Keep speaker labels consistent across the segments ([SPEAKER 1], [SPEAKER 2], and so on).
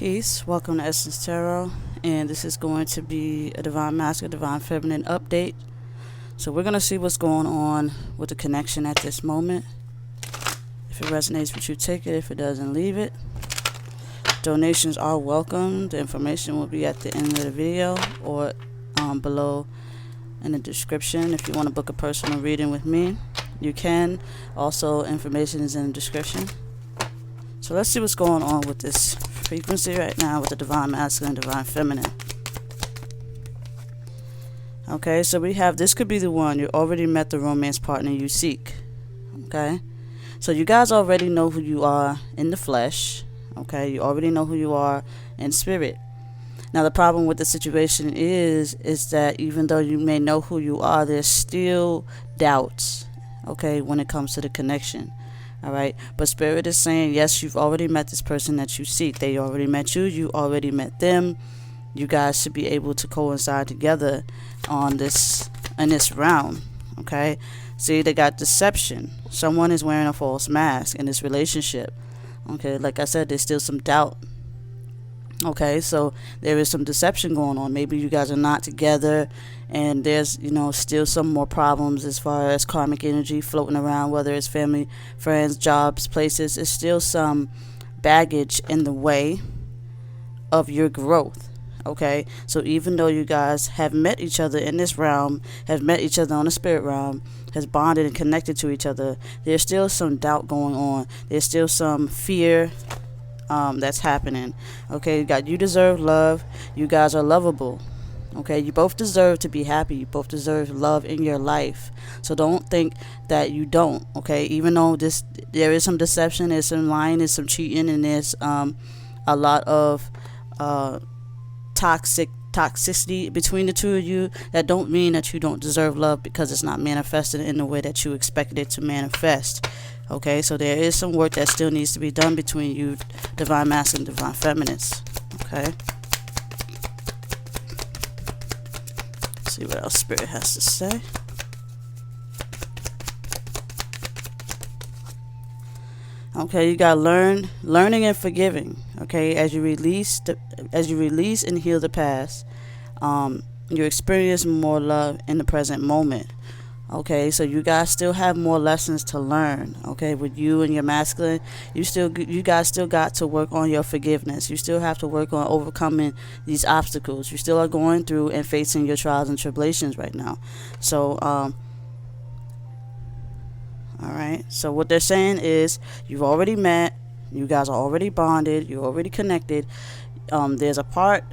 [SPEAKER 1] Peace. Welcome to Essence Tarot, and this is going to be a Divine Masculine, Divine Feminine update. So we're going to see what's going on with the connection at this moment. If it resonates with you, take it. If it doesn't, leave it. Donations are welcome. The information will be at the end of the video or below in the description. If you want to book a personal reading with me, you can. Also, information is in the description. So let's see what's going on with this frequency right now with the Divine Masculine, Divine Feminine. Okay, so we have, this could be the one. You already met the romance partner you seek. Okay, so you guys already know who you are in the flesh. Okay, you already know who you are in spirit. Now the problem with the situation is that even though you may know who you are, there's still doubts, okay, when it comes to the connection. All right, but spirit is saying, yes, you've already met this person that you seek. They already met you. You already met them. You guys should be able to coincide together on this, in this round. Okay, see, they got deception. Someone is wearing a false mask in this relationship. Okay, like I said, there's still some doubt. Okay, so there is some deception going on. Maybe you guys are not together, and there's, still some more problems as far as karmic energy floating around, whether it's family, friends, jobs, places. There's still some baggage in the way of your growth. Okay, so even though you guys have met each other in this realm, have met each other on the spirit realm, has bonded and connected to each other, there's still some doubt going on. There's still some fear that's happening. Okay, you deserve love. You guys are lovable. Okay, you both deserve to be happy. You both deserve love in your life. So don't think that you don't. Okay, even though there is some deception, there's some lying, there's some cheating, and there's a lot of toxicity between the two of you, that don't mean that you don't deserve love because it's not manifested in the way that you expected it to manifest. Okay, so there is some work that still needs to be done between you, Divine Masculine, Divine Feminines. Okay, let's see what else Spirit has to say. Okay, you got learning and forgiving. Okay, as you release and heal the past, you experience more love in the present moment. Okay, so you guys still have more lessons to learn. Okay, with you and your masculine, you guys still got to work on your forgiveness. You still have to work on overcoming these obstacles. You still are going through and facing your trials and tribulations right now. So all right, so what they're saying is you've already met, you guys are already bonded, you're already connected. There's a part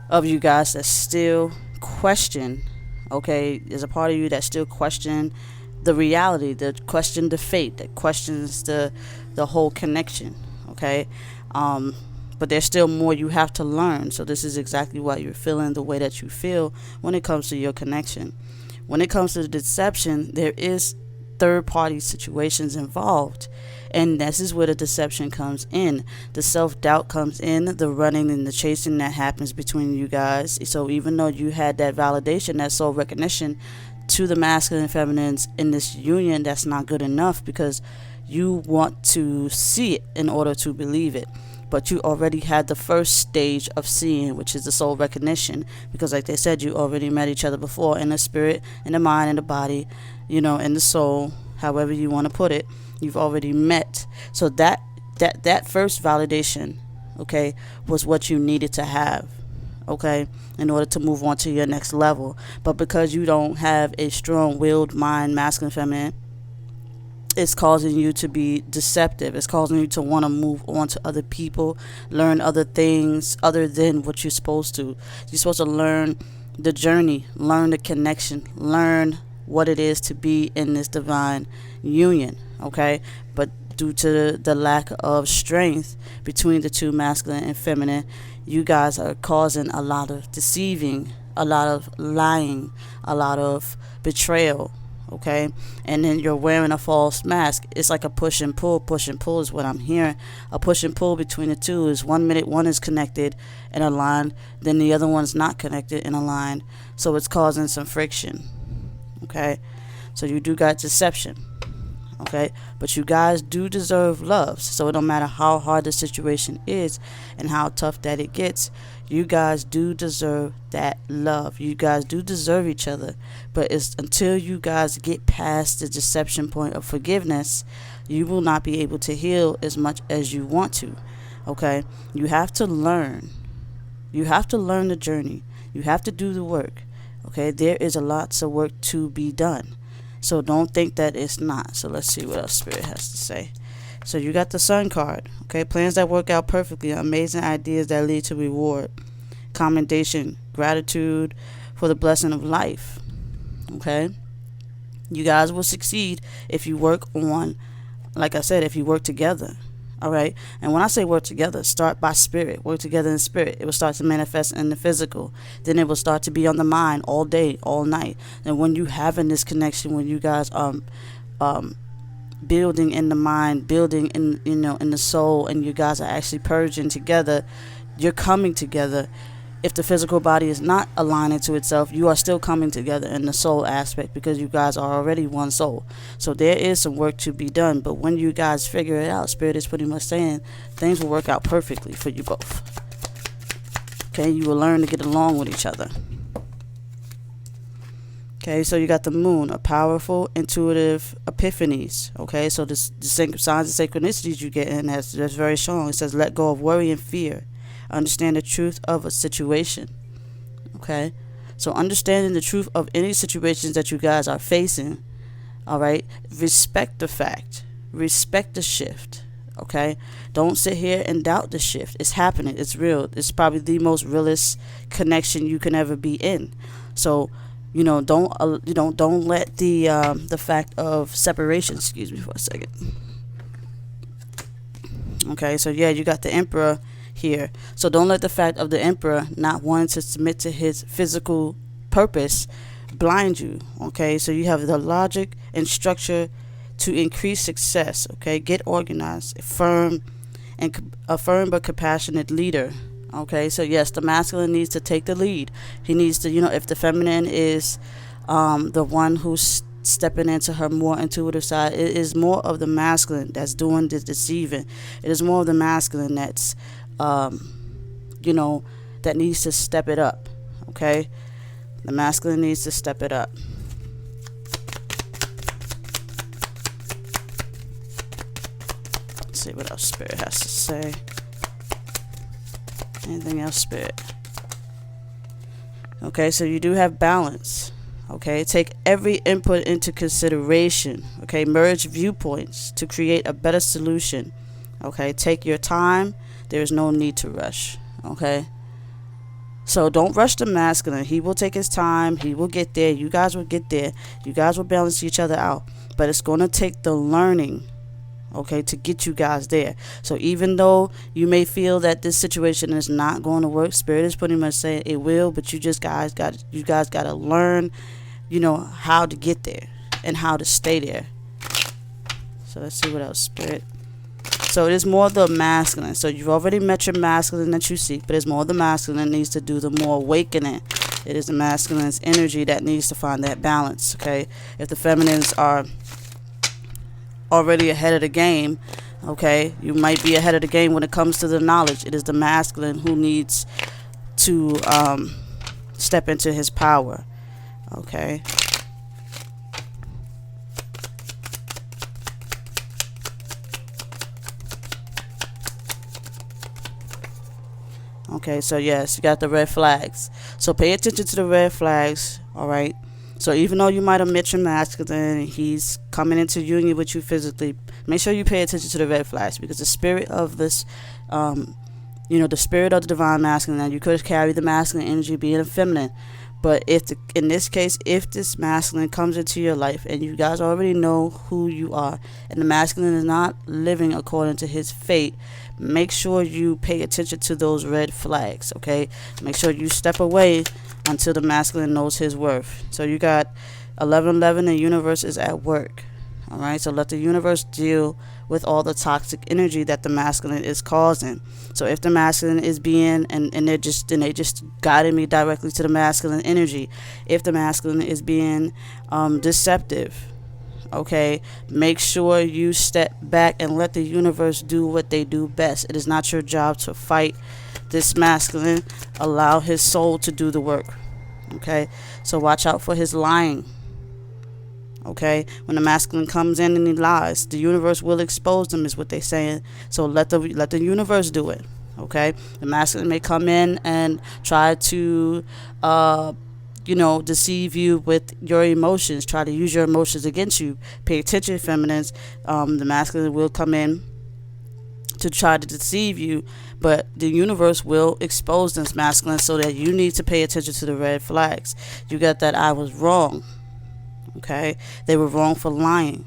[SPEAKER 1] of you guys that still question. Okay, there's a part of you that still question the reality, that question the fate, that questions the whole connection. Okay, but there's still more you have to learn. So this is exactly why you're feeling the way that you feel when it comes to your connection. When it comes to the deception, there is third-party situations involved, and this is where the deception comes in. The self-doubt comes in, the running and the chasing that happens between you guys. So even though you had that validation, that soul recognition to the masculine and feminines in this union, that's not good enough because you want to see it in order to believe it. But you already had the first stage of seeing, which is the soul recognition, because like they said, you already met each other before in the spirit, in the mind, in the body, in the soul, however you want to put it. You've already met. So that first validation, okay, was what you needed to have, okay, in order to move on to your next level. But because you don't have a strong-willed mind, masculine, feminine, it's causing you to be deceptive. It's causing you to want to move on to other people, learn other things other than what you're supposed to. You're supposed to learn the journey, learn the connection, learn what it is to be in this divine union. Okay, but due to the lack of strength between the two, masculine and feminine, you guys are causing a lot of deceiving, a lot of lying, a lot of betrayal. Okay, and then you're wearing a false mask. It's like a push and pull. Push and pull is what I'm hearing. A push and pull between the two is 1 minute one is connected and aligned, then the other one's not connected and aligned. So it's causing some friction. Okay, so you do got deception. Okay, but you guys do deserve love. So it don't matter how hard the situation is and how tough that it gets, you guys do deserve that love. You guys do deserve each other. But it's until you guys get past the deception point of forgiveness, you will not be able to heal as much as you want to. Okay, you have to learn. You have to learn the journey. You have to do the work. Okay, there is a lot of work to be done. So don't think that it's not. So let's see what else Spirit has to say. So you got the Sun card. Okay, plans that work out perfectly, amazing ideas that lead to reward, commendation, gratitude for the blessing of life. Okay, you guys will succeed if you work on, like I said, if you work together. All right, and when I say work together, start by spirit. Work together in spirit. It will start to manifest in the physical. Then it will start to be on the mind all day, all night. And when you having this connection, when you guys building in the mind, building in in the soul, and you guys are actually purging together, you're coming together. If the physical body is not aligning to itself, you are still coming together in the soul aspect, because you guys are already one soul. So there is some work to be done, but when you guys figure it out, Spirit is pretty much saying things will work out perfectly for you both. Okay, you will learn to get along with each other. Okay, so you got the Moon, a powerful, intuitive epiphanies. Okay, so the signs and synchronicities you get in that's very strong. It says let go of worry and fear. Understand the truth of a situation. Okay, so understanding the truth of any situations that you guys are facing. All right, respect the fact, respect the shift. Okay, don't sit here and doubt the shift. It's happening. It's real. It's probably the most realest connection you can ever be in. So don't let the fact of separation. Excuse me for a second. Okay, so yeah, you got the Emperor here. So don't let the fact of the Emperor not wanting to submit to his physical purpose blind you. Okay, so you have the logic and structure to increase success. Okay, get organized, a firm but compassionate leader. Okay, so yes, the masculine needs to take the lead. He needs to, if the feminine is the one who's stepping into her more intuitive side, it is more of the masculine that's doing the deceiving. It is more of the masculine that's that needs to step it up. Okay, the masculine needs to step it up. Let's see what else Spirit has to say. Anything else, Spirit? Okay, so you do have balance. Okay, take every input into consideration. Okay, merge viewpoints to create a better solution. Okay, take your time. There is no need to rush. Okay, so don't rush the masculine. He will take his time. He will get there. You guys will get there. You guys will balance each other out. But it's going to take the learning, okay, to get you guys there. So even though you may feel that this situation is not going to work, Spirit is pretty much saying it will. But you guys got to learn, how to get there and how to stay there. So let's see what else, Spirit. So it is more the masculine. So you've already met your masculine that you seek, but it's more the masculine that needs to do the more awakening. It is the masculine's energy that needs to find that balance. Okay, if the feminines are already ahead of the game, okay, you might be ahead of the game when it comes to the knowledge. It is the masculine who needs to step into his power. Okay. Okay, so yes, you got the red flags. So pay attention to the red flags, all right? So even though you might have met your masculine and he's coming into union with you physically, make sure you pay attention to the red flags, because the spirit of this, the spirit of the divine masculine, now you could carry the masculine energy being a feminine. But in this case, if this masculine comes into your life and you guys already know who you are, and the masculine is not living according to his fate, make sure you pay attention to those red flags, okay? Make sure you step away until the masculine knows his worth. So you got 1111, the universe is at work. All right, so let the universe deal with all the toxic energy that the masculine is causing. So if the masculine is being, and they just guided me directly to the masculine energy. If the masculine is being deceptive, Okay, make sure you step back and let the universe do what they do best. It is not your job to fight this masculine. Allow his soul to do the work. Okay, so watch out for his lying. Okay, when the masculine comes in and he lies, the universe will expose them, is what they're saying. So let the universe do it. Okay, the masculine may come in and try to deceive you with your emotions, try to use your emotions against you. Pay attention, feminines. The masculine will come in to try to deceive you, but the universe will expose this masculine, so that you need to pay attention to the red flags. You got that I was wrong. Okay, they were wrong for lying.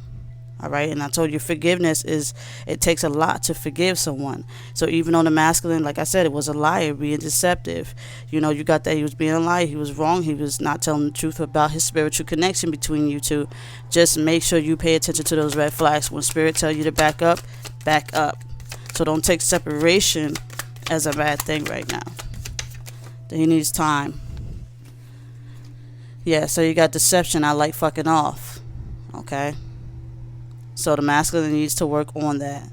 [SPEAKER 1] All right, and I told you forgiveness it takes a lot to forgive someone. So even on the masculine, like I said, it was a liar, being deceptive. You got that he was being a liar, he was wrong, he was not telling the truth about his spiritual connection between you two. Just make sure you pay attention to those red flags. When spirit tell you to back up, back up. So don't take separation as a bad thing right now. He needs time. Yeah, so you got deception. I like fucking off. Okay, so the masculine needs to work on that.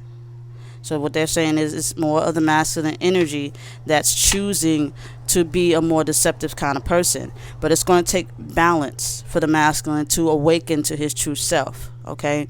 [SPEAKER 1] So what they're saying is it's more of the masculine energy that's choosing to be a more deceptive kind of person. But it's going to take balance for the masculine to awaken to his true self. Okay,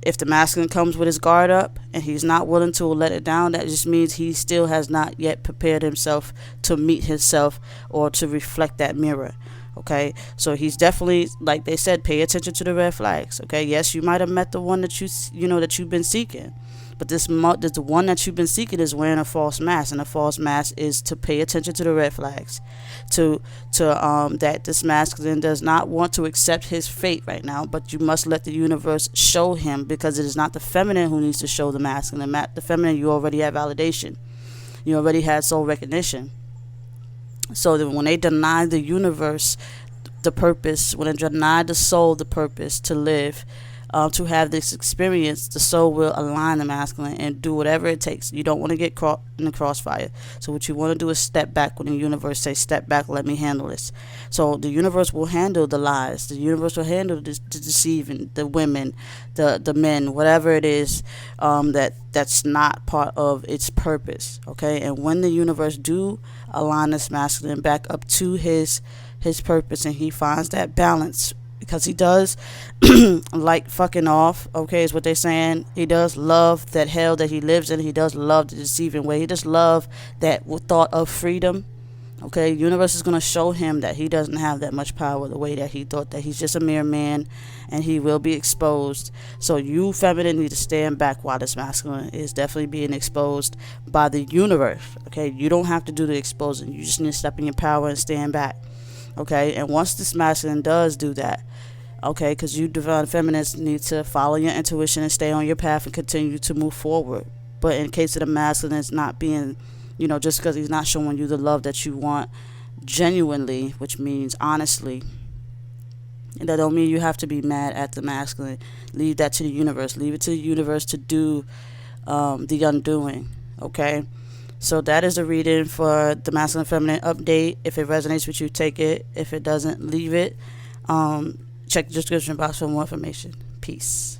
[SPEAKER 1] if the masculine comes with his guard up and he's not willing to let it down, that just means he still has not yet prepared himself to meet himself or to reflect that mirror. Okay, so he's definitely, like they said, pay attention to the red flags. Okay, yes, you might have met the one that that you've been seeking, but the one that you've been seeking is wearing a false mask, and a false mask is to pay attention to the red flags, that this masculine does not want to accept his fate right now, but you must let the universe show him, because it is not the feminine who needs to show the masculine. The feminine, you already have validation, you already had soul recognition. So that when they deny the universe the purpose, when they deny the soul the purpose to live, to have this experience, the soul will align the masculine and do whatever it takes. You don't want to get caught in the crossfire. So what you want to do is step back when the universe says, step back, let me handle this. So the universe will handle the lies. The universe will handle the deceiving, the women, the men, whatever it is that's not part of its purpose. Okay, and when the universe do align this masculine back up to his purpose, and he finds that balance, because he does like fucking off, okay, is what they're saying. He does love that hell that he lives in. He does love the deceiving way. He does love that thought of freedom. Okay, universe is going to show him that he doesn't have that much power the way that he thought, that he's just a mere man, and he will be exposed. So you feminine need to stand back while this masculine is definitely being exposed by the universe. Okay, you don't have to do the exposing. You just need to step in your power and stand back. Okay, and once this masculine does do that, okay, because you divine feminists need to follow your intuition and stay on your path and continue to move forward. But in case of the masculine, it's not being, just because he's not showing you the love that you want genuinely, which means honestly, and that don't mean you have to be mad at the masculine. Leave that to the universe. Leave it to the universe to do the undoing. Okay, so that is the reading for the masculine feminine update. If it resonates with you, take it. If it doesn't, leave it. Check the description box for more information. Peace.